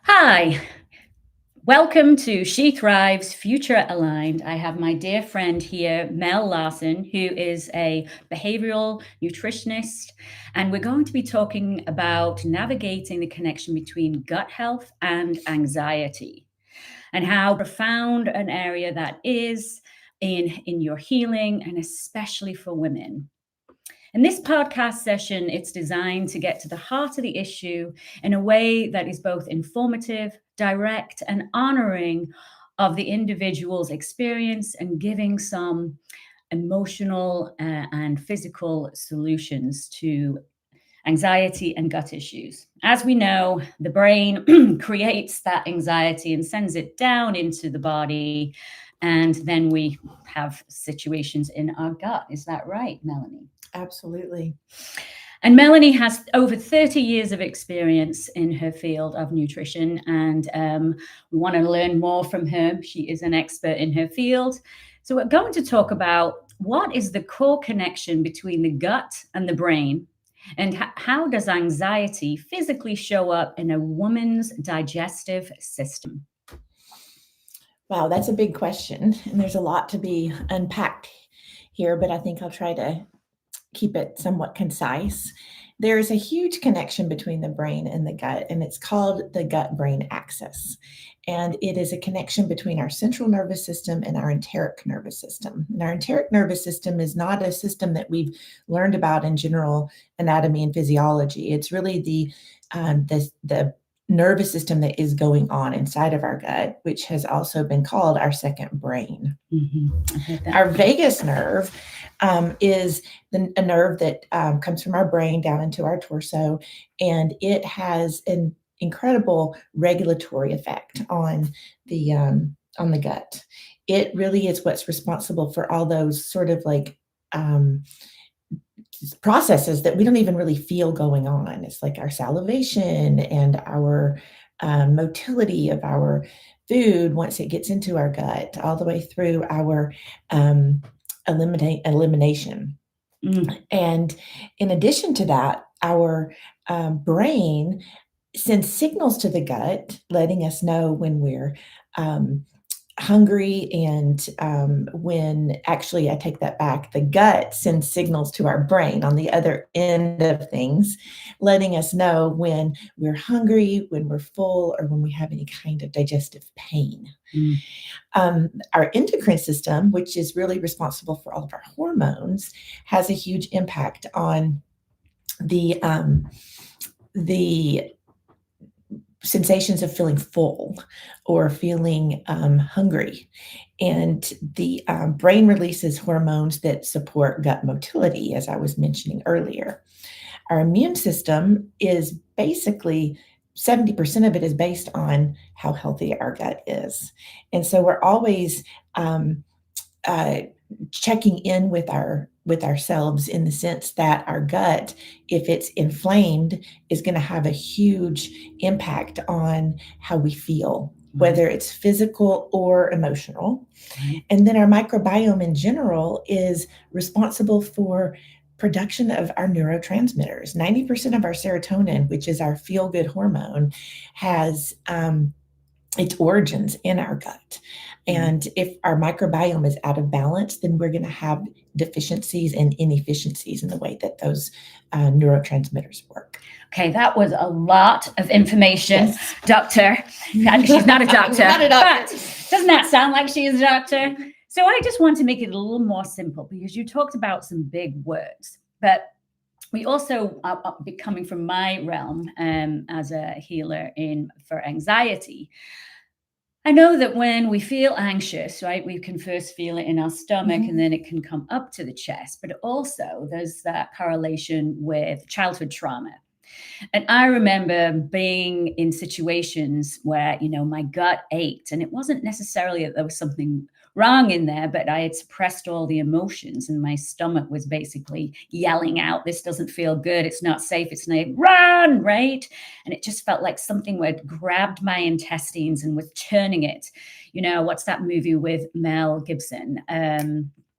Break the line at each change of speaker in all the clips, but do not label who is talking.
Hi, welcome to She Thrives Future Aligned. I have my dear friend here, Mel Larson, who is a behavioral nutritionist, and we're going to be talking about navigating the connection between gut health and anxiety and how profound an area that is in your healing and especially for women. In this podcast session, it's designed to get to the heart of the issue in a way that is both informative, direct, and honoring of the individual's experience and giving some emotional and physical solutions to anxiety and gut issues. As we know, the brain creates that anxiety and sends it down into the body, and then we have situations in our gut. Is that right, Melanie?
Absolutely.
And Melanie has over 30 years of experience in her field of nutrition, and we want to learn more from her. She is an expert in her field. So we're going to talk about what is the core connection between the gut and the brain, and how does anxiety physically show up in a woman's digestive system?
Wow, that's a big question. And there's a lot to be unpacked here, but I think I'll try to keep it somewhat concise. There's a huge connection between the brain and the gut, and it's called the gut brain axis. And it is a connection between our central nervous system and our enteric nervous system. And our enteric nervous system is not a system that we've learned about in general anatomy and physiology. It's really the nervous system that is going on inside of our gut, which has also been called our second brain.
Mm-hmm.
Our vagus nerve is a nerve that comes from our brain down into our torso, and it has an incredible regulatory effect on the gut. It really is what's responsible for all those sort of like processes that we don't even really feel going on. It's like our salivation and our motility of our food once it gets into our gut, all the way through our elimination. And in addition to that, our brain sends signals to the gut, letting us know when we're hungry, and when actually, I take that back, the gut sends signals to our brain on the other end of things, letting us know when we're hungry, when we're full, or when we have any kind of digestive pain. Our endocrine system, which is really responsible for all of our hormones, has a huge impact on the sensations of feeling full or feeling hungry. And the brain releases hormones that support gut motility, as I was mentioning earlier. Our immune system is basically 70% of it is based on how healthy our gut is. And so we're always checking in with ourselves, in the sense that our gut, if it's inflamed, is going to have a huge impact on how we feel, whether it's physical or emotional. And then our microbiome in general is responsible for production of our neurotransmitters. 90% of our serotonin, which is our feel-good hormone, has its origins in our gut. And if our microbiome is out of balance, then we're going to have deficiencies and inefficiencies in the way that those neurotransmitters work.
Okay, that was a lot of information,
Yes.
Doctor. And she's not a doctor.
Not a doctor.
But doesn't that sound like she is a doctor? So I just want to make it a little more simple, because you talked about some big words, but we also are coming from my realm as a healer for anxiety. I know that when we feel anxious, right, we can first feel it in our stomach, and then it can come up to the chest. But also there's that correlation with childhood trauma. And I remember being in situations where, my gut ached, and it wasn't necessarily that there was something wrong in there, but I had suppressed all the emotions, and my stomach was basically yelling out, this doesn't feel good. It's not safe. It's not, run, right? And it just felt like something had grabbed my intestines and was turning it. What's that movie with Mel Gibson?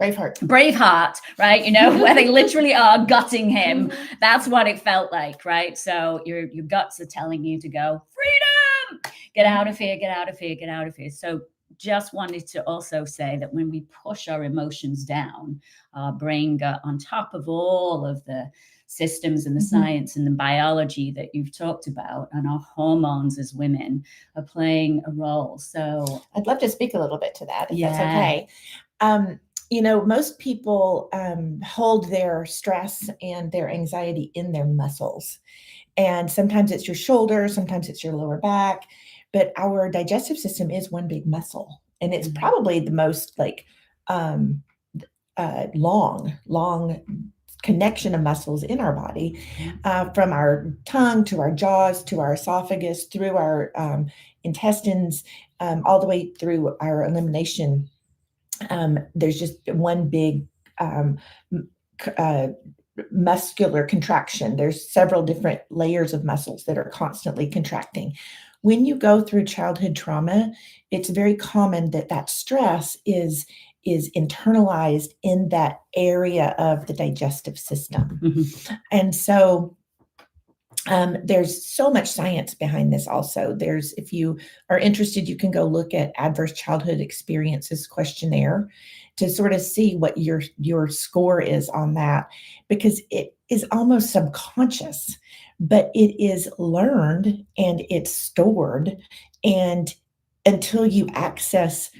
Braveheart, right? Where they literally are gutting him. That's what it felt like, right? So your guts are telling you to go, freedom, get out of here, get out of here, get out of here. So just wanted to also say that when we push our emotions down, our brain gut on top of all of the systems and the science and the biology that you've talked about, and our hormones as women are playing a role. So
I'd love to speak a little bit to that, if that's okay. Most people hold their stress and their anxiety in their muscles. And sometimes it's your shoulder, sometimes it's your lower back. But our digestive system is one big muscle. And it's probably the most long connection of muscles in our body, from our tongue to our jaws to our esophagus, through our intestines, all the way through our elimination. There's just one big muscular contraction. There's several different layers of muscles that are constantly contracting. When you go through childhood trauma, it's very common that stress is internalized in that area of the digestive system. And so there's so much science behind this also. If you are interested, you can go look at Adverse Childhood Experiences questionnaire to sort of see what your score is on that, because it is almost subconscious, but it is learned and it's stored. And until you access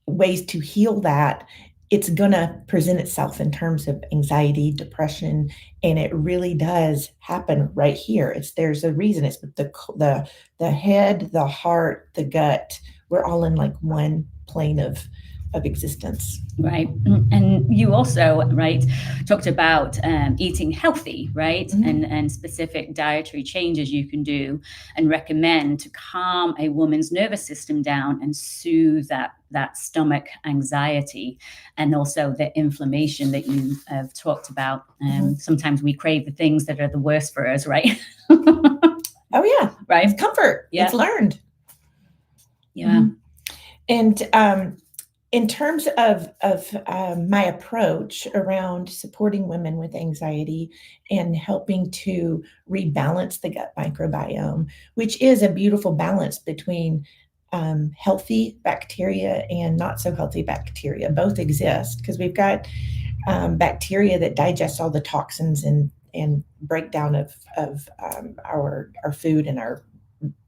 ways to heal that, it's going to present itself in terms of anxiety, depression, and it really does happen right here. There's a reason. It's the head, the heart, the gut. We're all in like one plane of existence.
Right. And you also, right, talked about eating healthy, right? And specific dietary changes you can do and recommend to calm a woman's nervous system down and soothe that stomach anxiety, and also the inflammation that you have talked about. Sometimes we crave the things that are the worst for us, right?
Oh yeah.
Right.
It's comfort. Yeah. It's learned.
Yeah.
And in terms of my approach around supporting women with anxiety and helping to rebalance the gut microbiome, which is a beautiful balance between healthy bacteria and not so healthy bacteria. Both exist, because we've got bacteria that digest all the toxins and breakdown of our food and our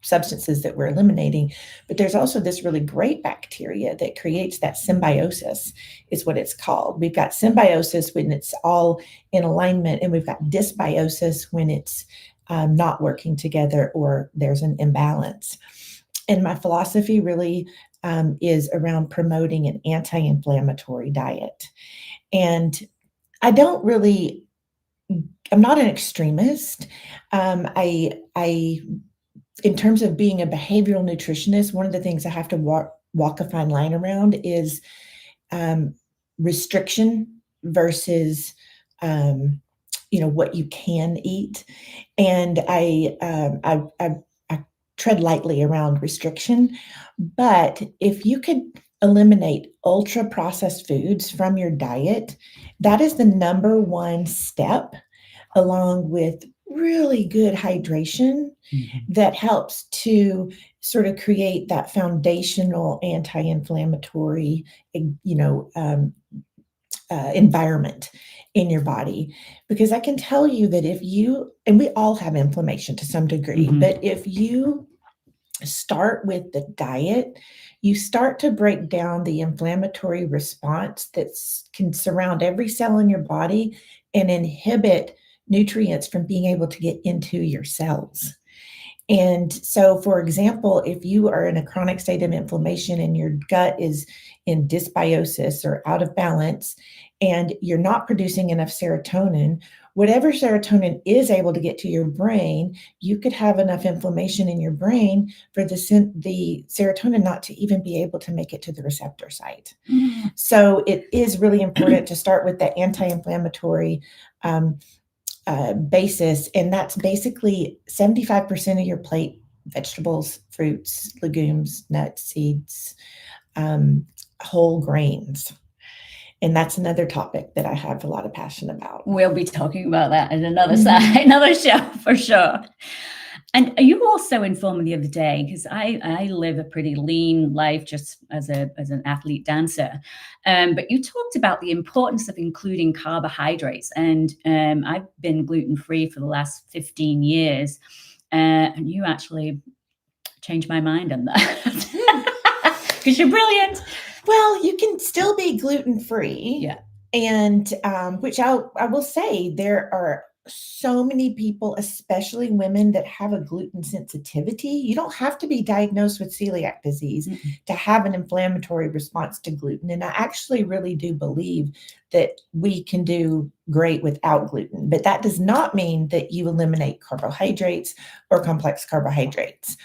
substances that we're eliminating. But there's also this really great bacteria that creates that symbiosis, is what it's called. We've got symbiosis when it's all in alignment, and we've got dysbiosis when it's not working together or there's an imbalance. And my philosophy really is around promoting an anti-inflammatory diet. And I'm not an extremist. In terms of being a behavioral nutritionist, one of the things I have to walk a fine line around is restriction versus what you can eat. And I tread lightly around restriction. But if you could eliminate ultra processed foods from your diet, that is the number one step, along with really good hydration, that helps to sort of create that foundational anti-inflammatory, environment in your body. Because I can tell you that and we all have inflammation to some degree, but if you start with the diet, you start to break down the inflammatory response that can surround every cell in your body and inhibit nutrients from being able to get into your cells. And so, for example, if you are in a chronic state of inflammation and your gut is in dysbiosis or out of balance, and you're not producing enough serotonin, whatever serotonin is able to get to your brain, you could have enough inflammation in your brain for the serotonin not to even be able to make it to the receptor site. So it is really important to start with the anti-inflammatory basis, and that's basically 75% of your plate: vegetables, fruits, legumes, nuts, seeds, whole grains. And that's another topic that I have a lot of passion about.
We'll be talking about that in another
Mhm.
another show for sure. And you also informed me the other day, because I live a pretty lean life just as an athlete dancer. But you talked about the importance of including carbohydrates, and I've been gluten free for the last 15 years, and you actually changed my mind on that because you're brilliant.
Well, you can still be gluten free.
Yeah.
And which I will say, there are so many people, especially women, that have a gluten sensitivity. You don't have to be diagnosed with celiac disease to have an inflammatory response to gluten. And I actually really do believe that we can do great without gluten, but that does not mean that you eliminate carbohydrates or complex carbohydrates.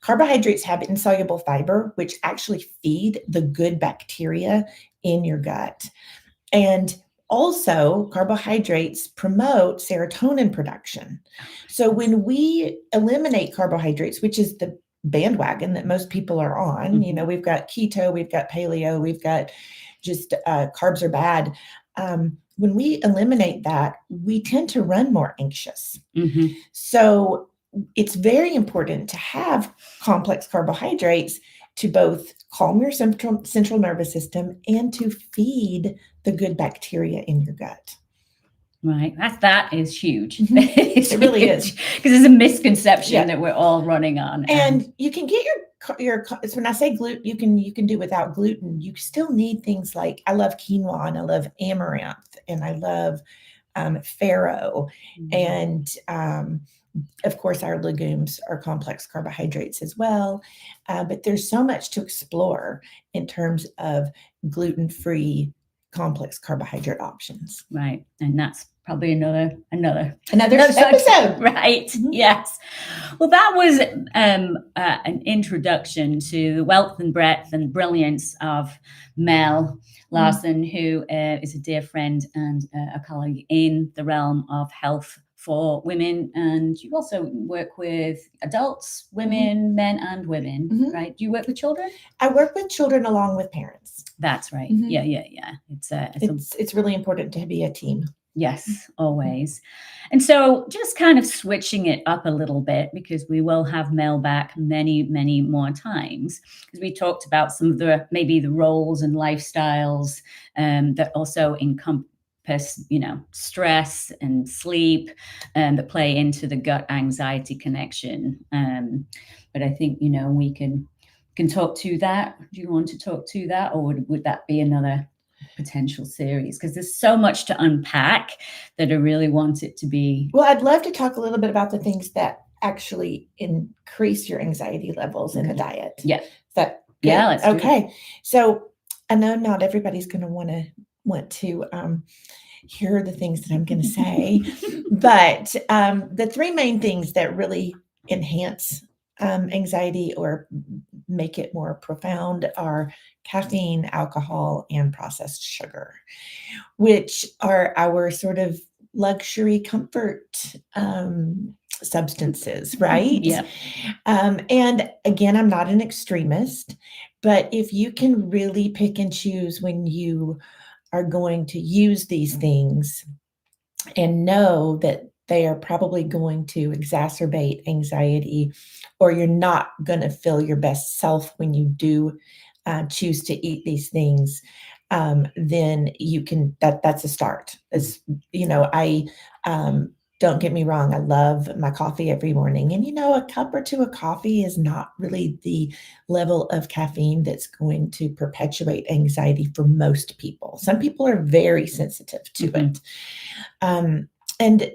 Carbohydrates have insoluble fiber, which actually feed the good bacteria in your gut. And also, carbohydrates promote serotonin production. So when we eliminate carbohydrates, which is the bandwagon that most people are on, we've got keto, we've got paleo, we've got just carbs are bad. When we eliminate that, we tend to run more anxious. So it's very important to have complex carbohydrates to both calm your central nervous system and to feed the good bacteria in your gut.
Right. That is huge.
It really is.
Because there's a misconception that we're all running on.
And you can get your so when I say gluten, you can do without gluten. You still need things like, I love quinoa and I love amaranth and I love farro. And of course, our legumes are complex carbohydrates as well. But there's so much to explore in terms of gluten-free complex carbohydrate options.
Right. And that's probably another
episode.
Right. Yes. Well, that was an introduction to the wealth and breadth and brilliance of Mel Larson, who is a dear friend and a colleague in the realm of health for women. And you also work with adults, women, men and women, right? Do you work with children?
I work with children along with parents.
That's right. Yeah.
It's really important to be a team.
Yes, always. And so just kind of switching it up a little bit, because we will have Mel back many, many more times, because we talked about some of maybe the roles and lifestyles that also encompass, stress and sleep, that play into the gut anxiety connection. But I think, we can talk to that. Do you want to talk to that, or would that be another potential series? Because there's so much to unpack that I really want it to be.
Well, I'd love to talk a little bit about the things that actually increase your anxiety levels in a diet.
Yeah.
Let's do it. So I know not everybody's going to want to hear the things that I'm going to say, but the three main things that really enhance anxiety or make it more profound are caffeine, alcohol, and processed sugar, which are our sort of luxury comfort substances, right?
Yeah.
And again, I'm not an extremist, but if you can really pick and choose when you are going to use these things and know that they are probably going to exacerbate anxiety, or you're not going to feel your best self when you do choose to eat these things, then you can, that's a start. As I don't get me wrong, I love my coffee every morning. And, a cup or two of coffee is not really the level of caffeine that's going to perpetuate anxiety for most people. Some people are very sensitive to it. And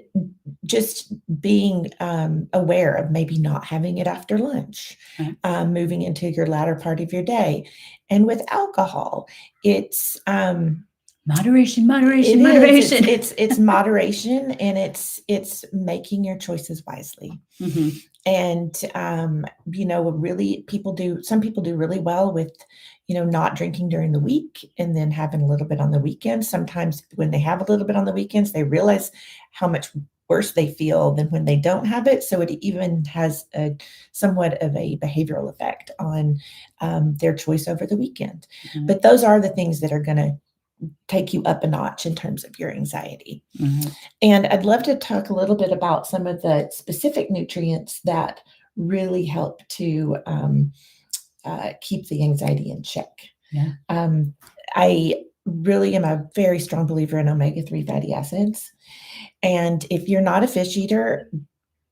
just being aware of maybe not having it after lunch, moving into your latter part of your day. And with alcohol, it's
moderation.
It's moderation, and it's making your choices wisely. And really, some people do really well with not drinking during the week and then having a little bit on the weekends. Sometimes when they have a little bit on the weekends, they realize how much worse they feel than when they don't have it. So it even has somewhat of a behavioral effect on their choice over the weekend. But those are the things that are going to take you up a notch in terms of your anxiety.
Mm-hmm.
And I'd love to talk a little bit about some of the specific nutrients that really help to keep the anxiety in check.
Yeah.
I really am a very strong believer in omega-3 fatty acids. And if you're not a fish eater,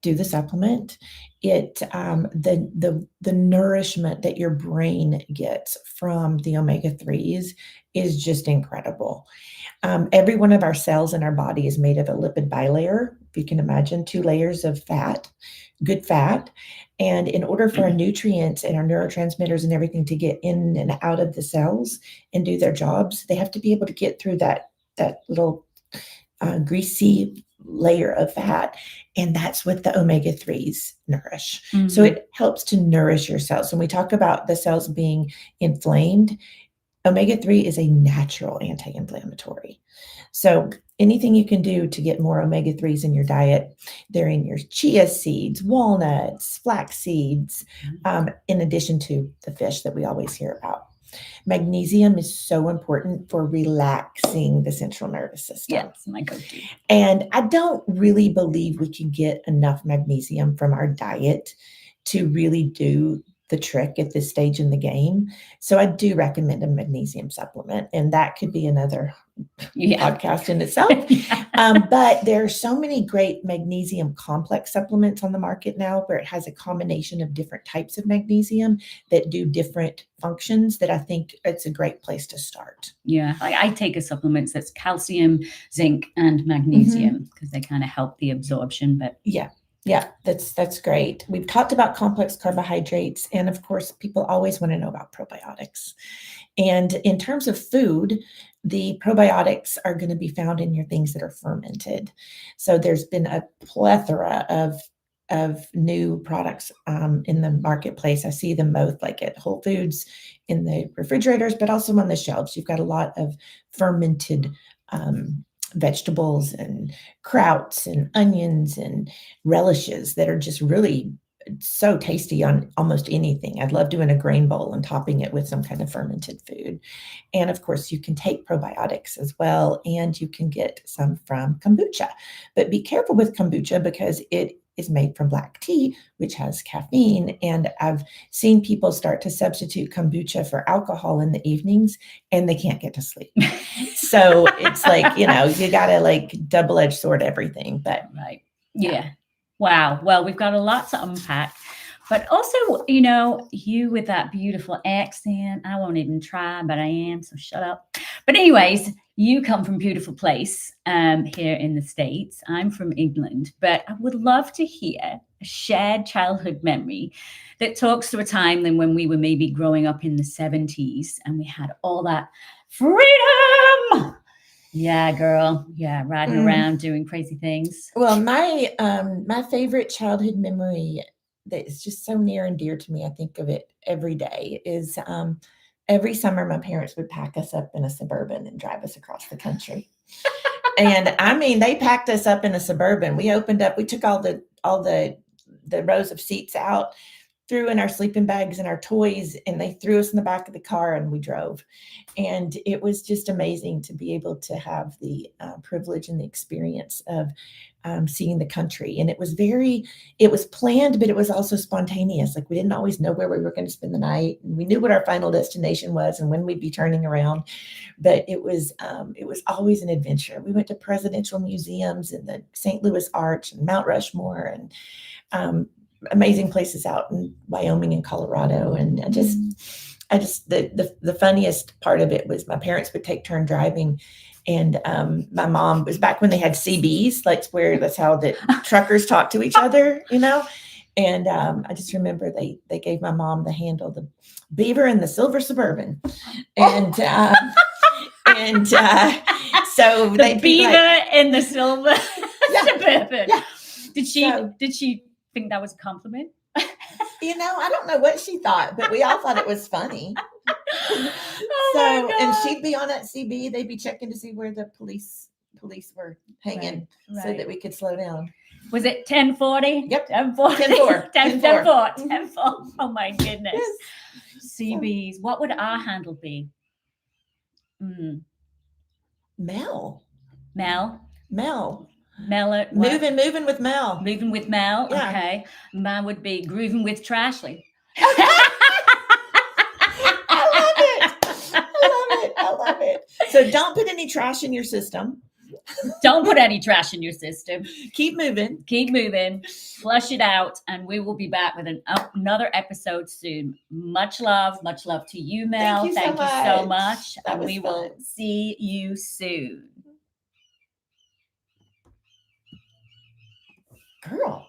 do the supplement. The nourishment that your brain gets from the omega-3s is just incredible. Every one of our cells in our body is made of a lipid bilayer. If you can imagine 2 layers of fat, good fat. And in order for our nutrients and our neurotransmitters and everything to get in and out of the cells and do their jobs, they have to be able to get through that little greasy layer of fat. And that's what the omega-3s nourish.
Mm-hmm.
So it helps to nourish your cells. When we talk about the cells being inflamed, omega-3 is a natural anti-inflammatory. So anything you can do to get more omega-3s in your diet, they're in your chia seeds, walnuts, flax seeds, in addition to the fish that we always hear about. Magnesium is so important for relaxing the central nervous system.
Yeah, it's my go-to.
And I don't really believe we can get enough magnesium from our diet to really do the trick at this stage in the game. So I do recommend a magnesium supplement, and that could be another podcast in itself. But there are so many great magnesium complex supplements on the market now where it has a combination of different types of magnesium that do different functions that I think it's a great place to start.
Yeah, I take a supplement that's calcium, zinc, and magnesium because they kind of help the absorption. But
yeah, that's great. We've talked about complex carbohydrates, and of course, people always want to know about probiotics. And in terms of food, the probiotics are going to be found in your things that are fermented. So there's been a plethora of new products in the marketplace. I see them both like at Whole Foods in the refrigerators, but also on the shelves. You've got a lot of fermented vegetables and krauts and onions and relishes that are just really so tasty on almost anything. I'd love doing a grain bowl and topping it with some kind of fermented food. And of course, you can take probiotics as well, and you can get some from kombucha. But be careful with kombucha because it is made from black tea, which has caffeine. And I've seen people start to substitute kombucha for alcohol in the evenings, and they can't get to sleep. So it's like, you got to like double-edged sword everything. But
right. Yeah. Wow. Well, we've got a lot to unpack. But also, you with that beautiful accent, I won't even try, but I am, so shut up. But anyways, you come from a beautiful place here in the States. I'm from England, but I would love to hear a shared childhood memory that talks to a time when we were maybe growing up in the 70s and we had all that freedom. Yeah, girl. Yeah, riding around doing crazy things.
Well, my favorite childhood memory that is just so near and dear to me, I think of it every day, is every summer my parents would pack us up in a Suburban and drive us across the country. And I mean, they packed us up in a Suburban. We took all the rows of seats out, threw in our sleeping bags and our toys, and they threw us in the back of the car and we drove. And it was just amazing to be able to have the privilege and the experience of seeing the country. And it was planned, but it was also spontaneous. Like we didn't always know where we were going to spend the night. And we knew what our final destination was and when we'd be turning around. But it was always an adventure. We went to presidential museums and the St. Louis Arch and Mount Rushmore and amazing places out in Wyoming and Colorado. And I just the funniest part of it was my parents would take turn driving. And my mom was back when they had CBs, that's how the truckers talk to each other, And I just remember they gave my mom the handle, the Beaver and the Silver Suburban. And so
the Beaver and the Silver Suburban. Yeah. Did she think that was a compliment?
I don't know what she thought, but we all thought it was funny. And she'd be on that CB. They'd be checking to see where the police were hanging so that we could slow down.
Was it 1040?
Yep.
10-4.
10-4.
10-4. Oh my goodness. Yes. CBs. What would our handle be?
Mel.
Mel.
Mel.
What?
Moving with Mel.
Moving with Mel.
Yeah.
Okay. Mine would be grooving with Trashley.
I love it. So don't put any trash in your system.
Don't put any trash in your system.
Keep moving.
Keep moving. Flush it out. And we will be back with another episode soon. Much love to you, Mel.
Thank you so much.
And we will see you soon.
Girl.